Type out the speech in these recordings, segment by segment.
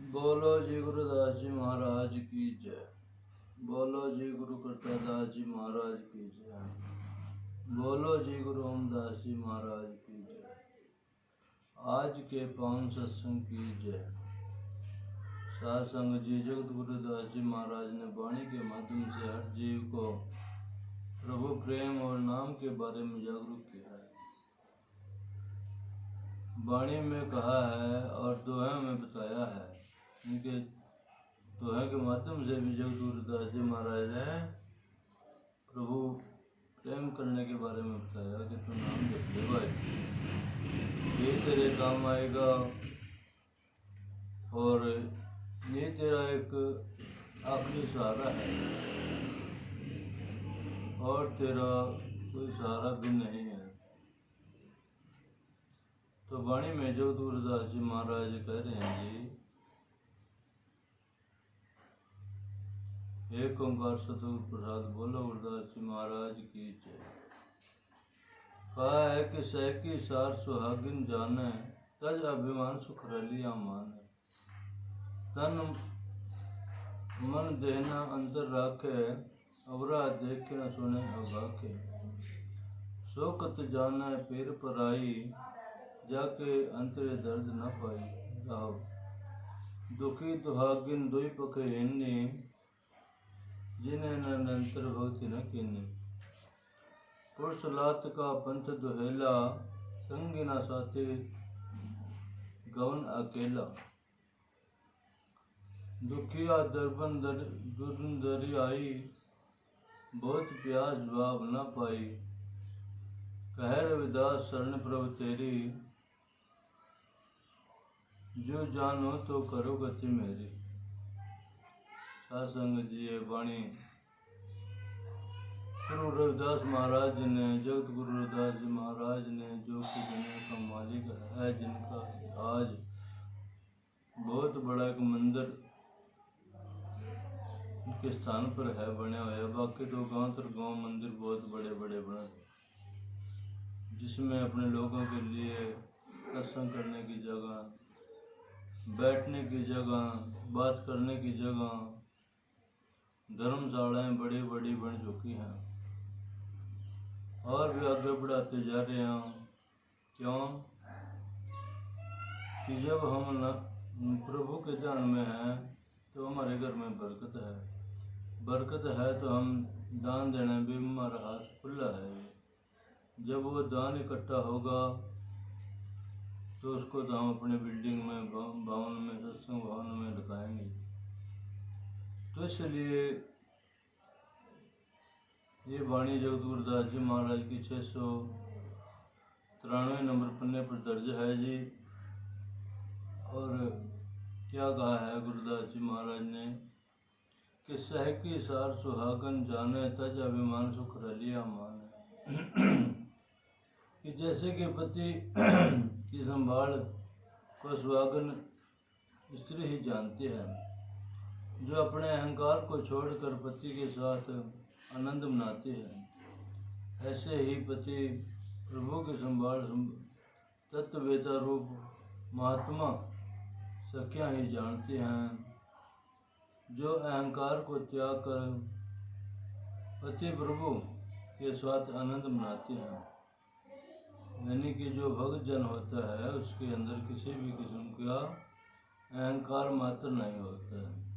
बोलो जी गुरुदास जी महाराज की जय। बोलो जी गुरु करतादास जी महाराज की जय। बोलो जी गुरु ओमदास जी महाराज की जय। आज के पावन सत्संग की जय। साधसंग जी जगत गुरुदास जी महाराज ने वाणी के माध्यम से हर जीव को प्रभु प्रेम और नाम के बारे में जागरूक किया है। वाणी में कहा है और दोहे में बताया है। इनके दोहे के माध्यम से भी जगत गुरुदास जी महाराज ने प्रभु प्रेम करने के बारे में बताया कि तू नाम जप ले भाई, ये तेरे काम आएगा और ये तेरा एक आखिरी सहारा है और तेरा कोई सहारा भी नहीं है। तो वाणी में जगत गुरुदास जी महाराज कह रहे हैं जी, एक ओंकार सतगुरु प्रसाद बोलो गुरुदास जी महाराज की जय। कहा है कि सहकी सार सुहागिन जाने, तज अभिमान सुख रलिया माने। तन मन देना अंतर राखे, अवरा देखे न सुने अभाखे। शोकत जाने पीर पराई, जाके अंतरे दर्द न पाई। राव दुखी दुहागिन दुई पखे हिन्नी, जिन्हें निरंतर भक्ति न कीनी। पुरुष लात का पंथ दुहेला, संगी न साथी गवन अकेला। दुखिया दरबन दुर्दरी आई, बहुत प्यास जवाब न पाई। कह रविदास शरण प्रभु तेरी, जो जानो तो करो गति मेरी। साधसंग जी ये वाणी गुरु रविदास महाराज ने, जगत गुरु रविदास जी महाराज ने, जो कि दुनिया का मालिक है, जिनका आज बहुत बड़ा एक मंदिर के स्थान पर है बने हुए। बाकी तो गांव मंदिर बहुत बड़े बड़े बने, जिसमें अपने लोगों के लिए दर्शन करने की जगह, बैठने की जगह, बात करने की जगह, धर्मशालाएं बड़ी बड़ी बन चुकी हैं और भी आगे बढ़ाते जा रहे हैं। क्यों कि जब हम प्रभु के ध्यान में हैं तो हमारे घर में बरकत है। बरकत है तो हम दान देने भी हमारा हाथ खुला है। जब वो दान इकट्ठा होगा तो उसको तो हम अपने बिल्डिंग में, भवन में, सत्संग भवन में लगाएंगे। तो इसलिए ये वाणी जगत गुरुदास जी महाराज की 693 नंबर पन्ने पर दर्ज है जी। और क्या कहा है गुरुदास जी महाराज ने कि सहकी सार सुहागन जाने, तज अभिमान सुख रलिया माने। कि जैसे कि पति की संभाल को सुहागन स्त्री ही जानती है, जो अपने अहंकार को छोड़कर पति के साथ आनंद मनाती है, ऐसे ही पति प्रभु की संभाल तत्ववेता रूप महात्मा सखियाँ ही जानती हैं, जो अहंकार को त्याग कर पति प्रभु के साथ आनंद मनाती हैं। यानी कि जो भक्त जन होता है उसके अंदर किसी भी किस्म का अहंकार मात्र नहीं होता है।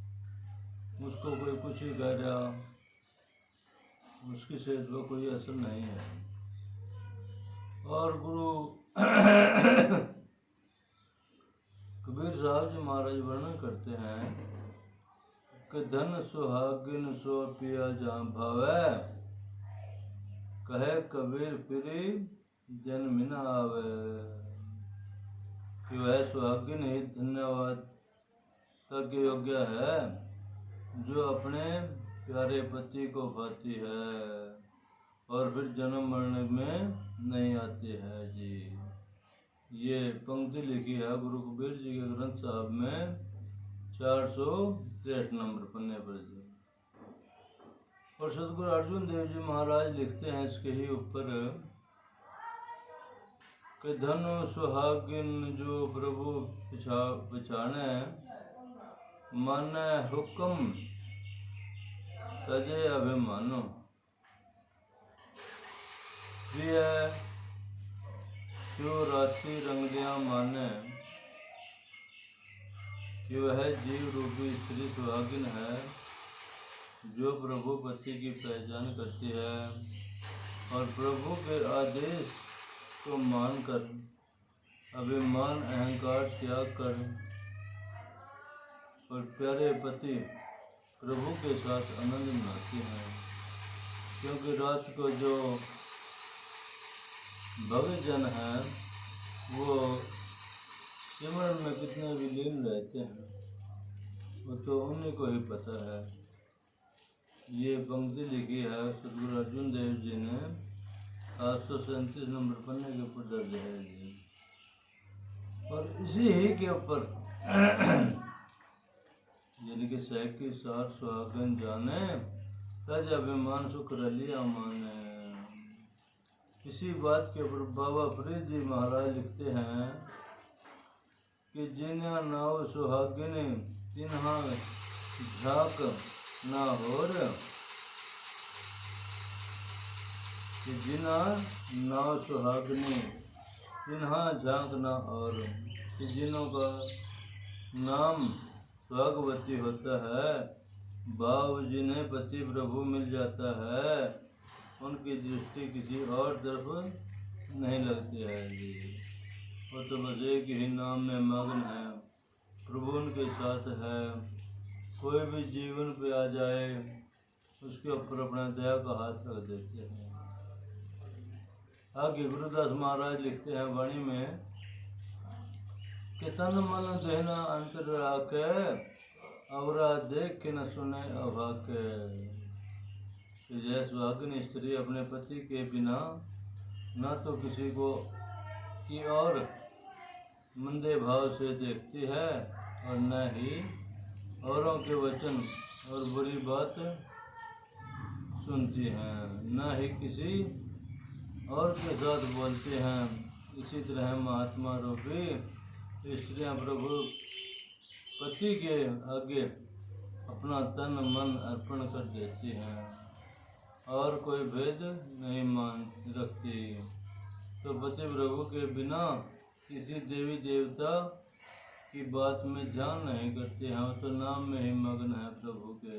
उसको कोई कुछ ही कह रहा, उसकी सेहत पर कोई असर नहीं है। और गुरु कबीर साहब जी महाराज वर्णन करते हैं कि धन सुहागिन सो पिया जहाँ भावे, कहे कबीर फिरी जन्म न आवे। कि वह सुहागिन ही धन्यवाद तक योग्य है, जो अपने प्यारे पति को पाती है और फिर जन्म मरने में नहीं आती है जी। ये पंक्ति लिखी है गुरु कबीर जी के ग्रंथ साहब में 463 नंबर पन्ने पर जी। और सतगुरु अर्जुन देव जी महाराज लिखते हैं इसके ही ऊपर कि धन सुहागिन जो प्रभु पछाने, माने हुक्म तजे अभिमानो। प्रिय शिवरात्रि रंगलियां माने कि वह जीव रूपी स्त्री सुहागिन है जो प्रभु पति की पहचान करती है और प्रभु के आदेश को मानकर अभिमान अहंकार त्याग कर और प्यारे पति प्रभु के साथ आनंद मनाती हैं। क्योंकि रात को जो भक्त जन हैं वो सिमरन में कितने विलीन रहते हैं वो तो उन्हीं को ही पता है। ये पंक्ति लिखी है सदगुरु अर्जुन देव जी ने 737 नंबर पन्ने के ऊपर दर्ज है जी। और इसी ही के ऊपर जिनके सहक की सार सुहागन जाने तज अभिमान सुख रलिया माने। इसी बात के ऊपर बाबा फरीद जी महाराज लिखते हैं कि जिन्हा नाव सुहागिन तिन्हा झाक ना होर। कि जिन्हा नाव सुहागिनी तिन्हा झाक ना और। कि जिन्हों का नाम सुहागवती होता है भाव जिन्हें पति प्रभु मिल जाता है उनकी दृष्टि किसी और तरफ नहीं लगती है जी। वो तो बस एक ही नाम में मग्न है प्रभु उनके साथ है। कोई भी जीवन पे आ जाए उसके ऊपर अपना दया का हाथ रख देते हैं। आगे गुरुदास महाराज लिखते हैं वाणी में कि तन मन देना अंतर राके अवरा देख के न सुने अभाके। जय सुहागिन स्त्री अपने पति के बिना न तो किसी को की और मंदे भाव से देखती है और न ही औरों के वचन और बुरी बात सुनती हैं, न ही किसी और के साथ बोलते हैं। इसी तरह महात्मा रूपी स्त्रियां प्रभु पति के आगे अपना तन मन अर्पण कर देती हैं और कोई भेद नहीं मान रखती। तो पति प्रभु के बिना किसी देवी देवता की बात में ध्यान नहीं करते हैं, तो नाम में ही मग्न है प्रभु के।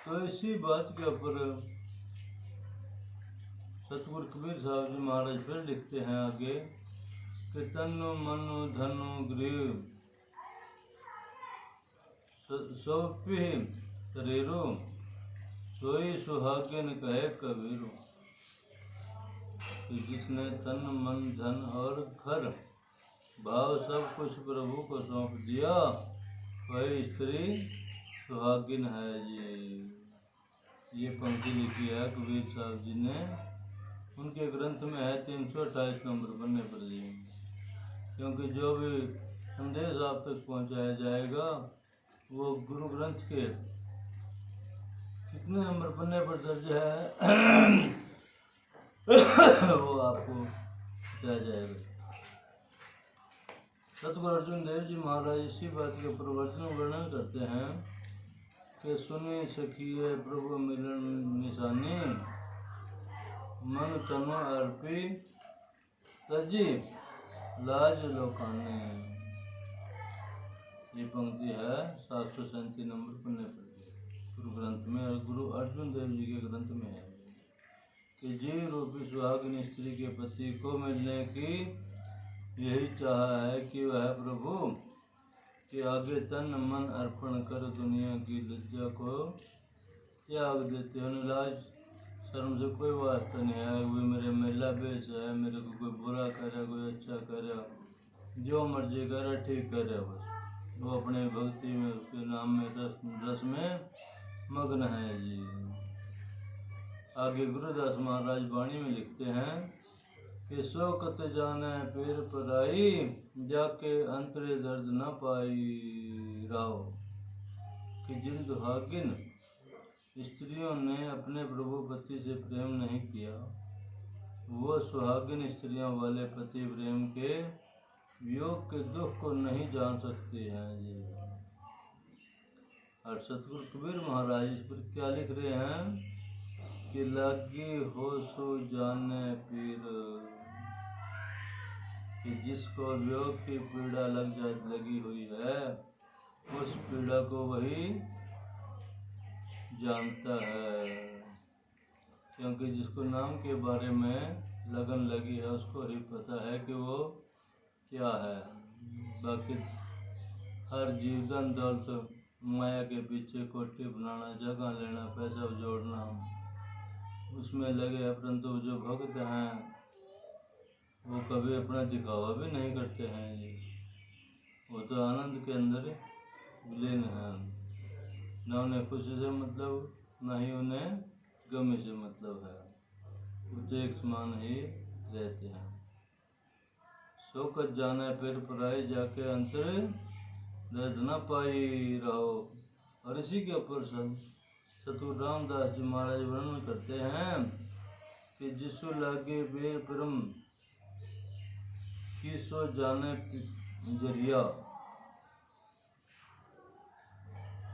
तो इसी बात के ऊपर सतगुरु कबीर साहब जी महाराज फिर लिखते हैं आगे कि तनु मनु धनु गृह सौंपी शरीरो सोई सुहागिन कहे कबीरो। कि जिसने तन मन धन और घर भाव सब कुछ प्रभु को सौंप दिया वही स्त्री सुहागिन है जी। ये पंक्ति लिखी है कबीर साहब जी ने, उनके ग्रंथ में है 328 नंबर पन्ने पर जी। क्योंकि जो भी संदेश आप तक पहुंचाया जाएगा वो गुरु ग्रंथ के कितने नंबर पन्ने पर दर्ज है वो आपको बताया जाएगा। सतगुरु अर्जुन देव जी महाराज इसी बात के प्रवचन वर्णन करते हैं कि सुनी सखिए प्रभु मिलन निशानी मन तनु अर्पी तजी लाज लोकाने। ये पंक्ति है 737 नंबर पन्ने पर गुरु ग्रंथ में और गुरु अर्जुन देव जी के ग्रंथ में है कि जीव रूपी सुहागिन स्त्री के पति को मिलने की यही चाह है कि वह प्रभु के आगे तन मन अर्पण कर दुनिया की लज्जा को त्याग देते हैं। लाज शर्म से कोई वास्ता नहीं है, कोई मेरे मेला बेच है, मेरे को कोई बुरा करे कोई अच्छा करे, जो मर्जी करे ठीक करे, बस वो अपने भक्ति में उसके नाम में रस में मग्न है जी। आगे गुरुदास महाराज वाणी में लिखते हैं कि सो कत जाने पैर पराई जाके अंतरे दर्द न पाई राहो। कि जिन दुहागिन स्त्रियों ने अपने प्रभु पति से प्रेम नहीं किया वो सुहागिन स्त्रियों वाले पति प्रेम के वियोग के दुख को नहीं जान सकती हैं जी। और सतगुरु कबीर महाराज इस पर क्या लिख रहे हैं कि लागी हो सो जाने पीर, कि जिसको वियोग की पीड़ा लगी हुई है उस पीड़ा को वही जानता है, क्योंकि जिसको नाम के बारे में लगन लगी है उसको ही पता है कि वो क्या है। बाकी हर जीवन दौलत माया के पीछे कोठी बनाना, जगह लेना, पैसा जोड़ना, उसमें लगे हैं, परंतु जो भक्त हैं वो कभी अपना दिखावा भी नहीं करते हैं जी। वो तो आनंद के अंदर विलीन हैं, न उन्हें खुशी से मतलब न ही उन्हें गमी से मतलब है, वो तो एक समान ही रहते हैं। शोकत जाने फिर पराई जाके अंतर दर्द न पाई रहो। और इसी के ऊपर सतगुरु रामदास जी महाराज वर्णन करते हैं कि जिसु लागे बेर परम की सो जाने जरिया,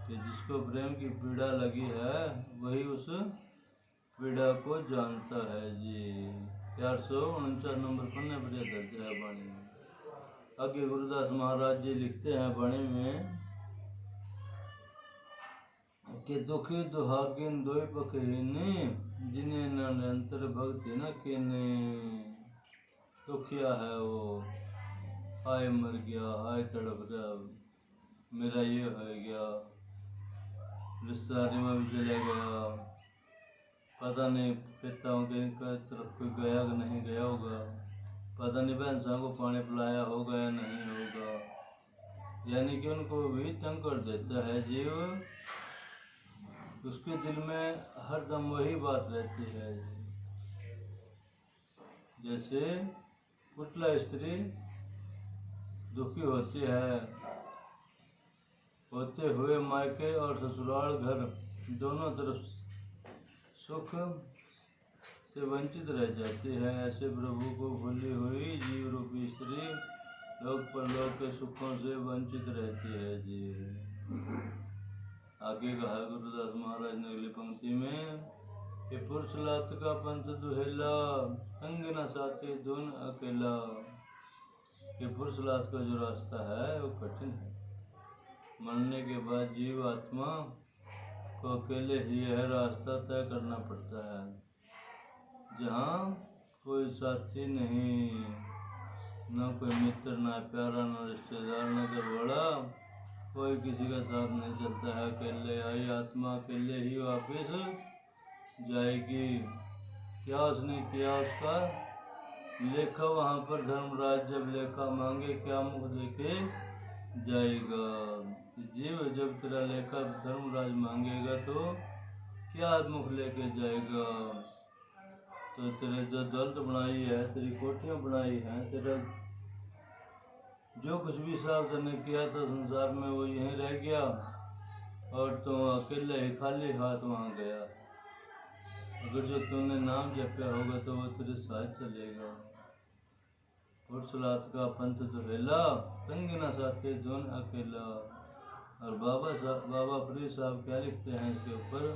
कि जिसको प्रेम की पीड़ा लगी है वही उस पीड़ा को जानता है जी। 449 नंबर पन्ने पर यह दर्ज है वाणी में। आगे गुरुदास महाराज जी लिखते हैं वाणी में कि दुखी दुहागिन दोई पखीने, जिन्हें न निरंतर भक्ति न कीने। दुखिया है वो, हाय मर गया, हाय तड़प गया, मेरा ये हो गया, रिश्तेदारी में भी चले गया, पता नहीं पिताओं के तरफ कोई गया कि नहीं गया होगा, पता नहीं भैंसा को पानी पिलाया होगा या नहीं होगा। यानी कि उनको भी तंग कर देता है जीव, उसके दिल में हरदम वही बात रहती है। जैसे पुतला स्त्री दुखी होती है, होते हुए मायके और ससुराल घर दोनों तरफ सुख से वंचित रह जाती है, ऐसे प्रभु को भूली हुई जीव रूपी स्त्री लोक परलोक के सुखों से वंचित रहती है जी। आगे कहा गुरुदास महाराज ने अगली पंक्ति में कि पुरुष लात का पंथ दुहेला, संग न साथी धुन अकेला। कि पुरुष लात का जो रास्ता है वो कठिन है, मरने के बाद जीव आत्मा को अकेले ही यह रास्ता तय करना पड़ता है, जहाँ कोई साथी नहीं, न कोई मित्र, न प्यारा, न रिश्तेदार, न घरवाला, कोई किसी का साथ नहीं चलता है। अकेले आई आत्मा अकेले ही वापिस जाएगी। क्या उसने किया उसका लेखा वहाँ पर धर्मराज जब लेखा मांगे क्या मुख देके जाएगा। जीव जब तेरा लेखा धर्मराज मांगेगा तो क्या मुख लेके जाएगा। तो तेरे जो दौलत बनाई है, तेरी कोठियाँ बनाई हैं, तेरा जो कुछ भी साल तूने किया था संसार में वो यहीं रह गया और तो अकेले ही खाली हाथ वहाँ गया। अगर जो तूने नाम जपया होगा तो वो तेरे साथ चलेगा। पुरुषलात का पंथ दुहेला, संग न साथी धुन अकेला। और बाबा फरीद साहब क्या लिखते हैं इसके ऊपर,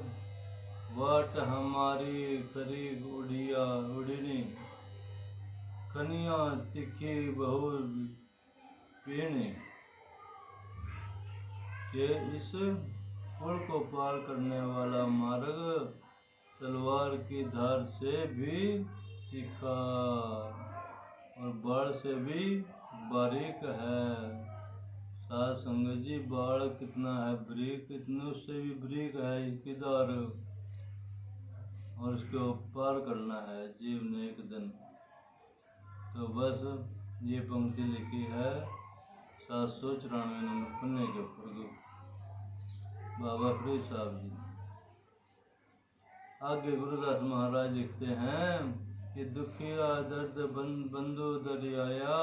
वाट हमारी करी उड़ीनी, कनिया तिखी बहु पीणी, के इस पुल को पार करने वाला मार्ग तलवार की धार से भी तीखा और बाढ़ से भी बारीक है। साध संगत जी, बाढ़ कितना है बारीक, इतने उससे भी बारीक है इसकी धार, और उसको पार करना है जीव ने एक दिन। तो बस ये पंक्ति लिखी है 794 नंबर पन्ने के ऊपर बाबा फरीद साहब जी। आगे गुरुदास महाराज लिखते हैं कि दुखिया दर्द बंधु दरियाया,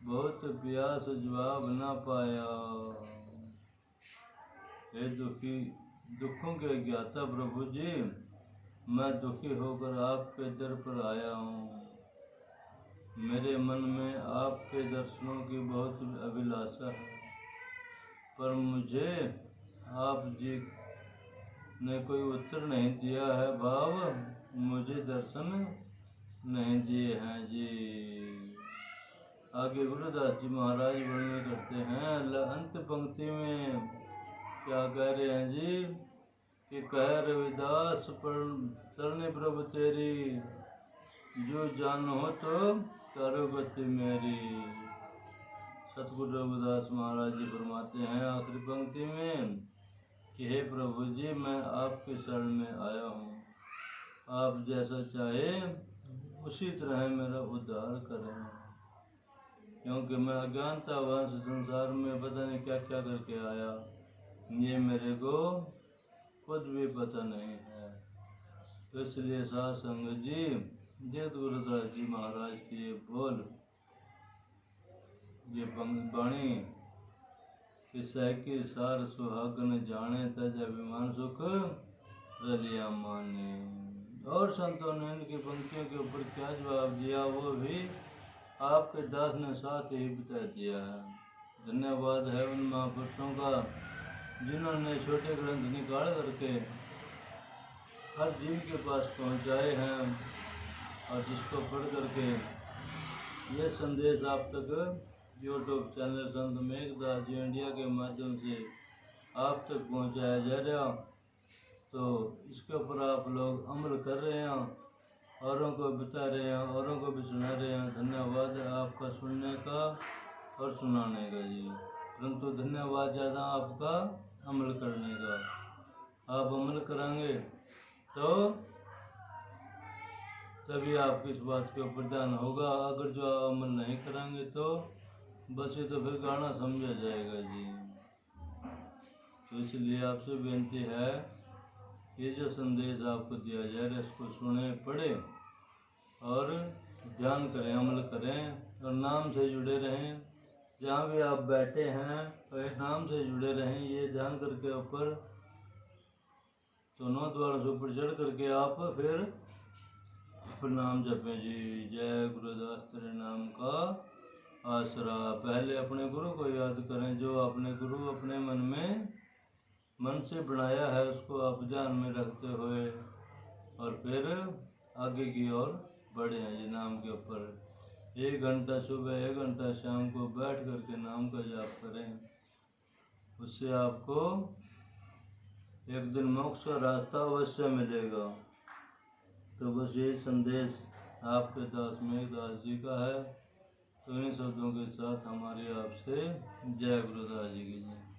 बहुत प्यास जवाब ना पाया। हे दुखी, दुखों के ज्ञाता प्रभु जी, मैं दुखी होकर आपके दर पर आया हूँ। मेरे मन में आपके दर्शनों की बहुत अभिलाषा है, पर मुझे आप जी ने कोई उत्तर नहीं दिया है भाव, मुझे दर्शन नहीं दिए हैं जी। आगे गुरुदास जी महाराज वर्णन करते हैं अंत पंक्ति में क्या कह रहे हैं जी कि कह रविदास पर चरणी प्रभु तेरी, जो जानो तो करो गति मेरी। सतगुरु रविदास महाराज जी फरमाते हैं आखिरी पंक्ति में कि हे प्रभु जी, मैं आपके शरण में आया हूँ, आप जैसा चाहे उसी तरह मेरा उद्धार करें, क्योंकि मैं अज्ञानतावश संसार में पता नहीं क्या क्या करके आया, ये मेरे को खुद भी पता नहीं है। तो इसलिए साध संगत जी, जगत गुरुदास जी महाराज की ये बोल, ये वाणी कि सहकी सार सुहागन जाने, तज अभिमान सुख रलिया माने। और संतों ने इनकी पंक्तियों के ऊपर क्या जवाब दिया वो भी आपके दास ने साथ ही बता दिया है। धन्यवाद है उन महापुरुषों का जिन्होंने छोटे ग्रंथ निकाल करके हर जीव के पास पहुंचाए हैं, और जिसको पढ़ करके ये संदेश आप तक यूट्यूब चैनल संत मेघदास जी इंडिया के माध्यम से आप तक पहुंचाया जा रहा, तो इसके ऊपर आप लोग अमल कर रहे हैं, औरों को बता रहे हैं, औरों को भी सुना रहे हैं। धन्यवाद है आपका सुनने का और सुनाने का जी, परंतु धन्यवाद ज़्यादा आपका अमल करने का। आप अमल कराएंगे तो तभी आपकी इस बात के ऊपर ध्यान होगा। अगर जो आप अमल नहीं कराएंगे तो बस ये तो फिर गाना समझा जाएगा जी। तो इसलिए आपसे बेनती है, ये जो संदेश आपको दिया जा रहा है इसको सुने, पढ़े और ध्यान करें, अमल करें और नाम से जुड़े रहें। जहाँ भी आप बैठे हैं और नाम से जुड़े रहें, ये ध्यान करके ऊपर दोनों द्वारों से ऊपर चढ़ करके आप फिर नाम जपें जी। जय गुरुदास तेरे नाम का आसरा। पहले अपने गुरु को याद करें, जो अपने गुरु अपने मन से बनाया है उसको आप ध्यान में रखते हुए और फिर आगे की ओर बढ़े हैं जी नाम के ऊपर। 1 घंटा सुबह 1 घंटा शाम को बैठ करके नाम का जाप करें, उससे आपको एक दिन मोक्ष का रास्ता अवश्य मिलेगा। तो बस यही संदेश आपके दास मेघदास जी का है। तो इन शब्दों के साथ हमारी आपसे जय गुरुदास जी की जय।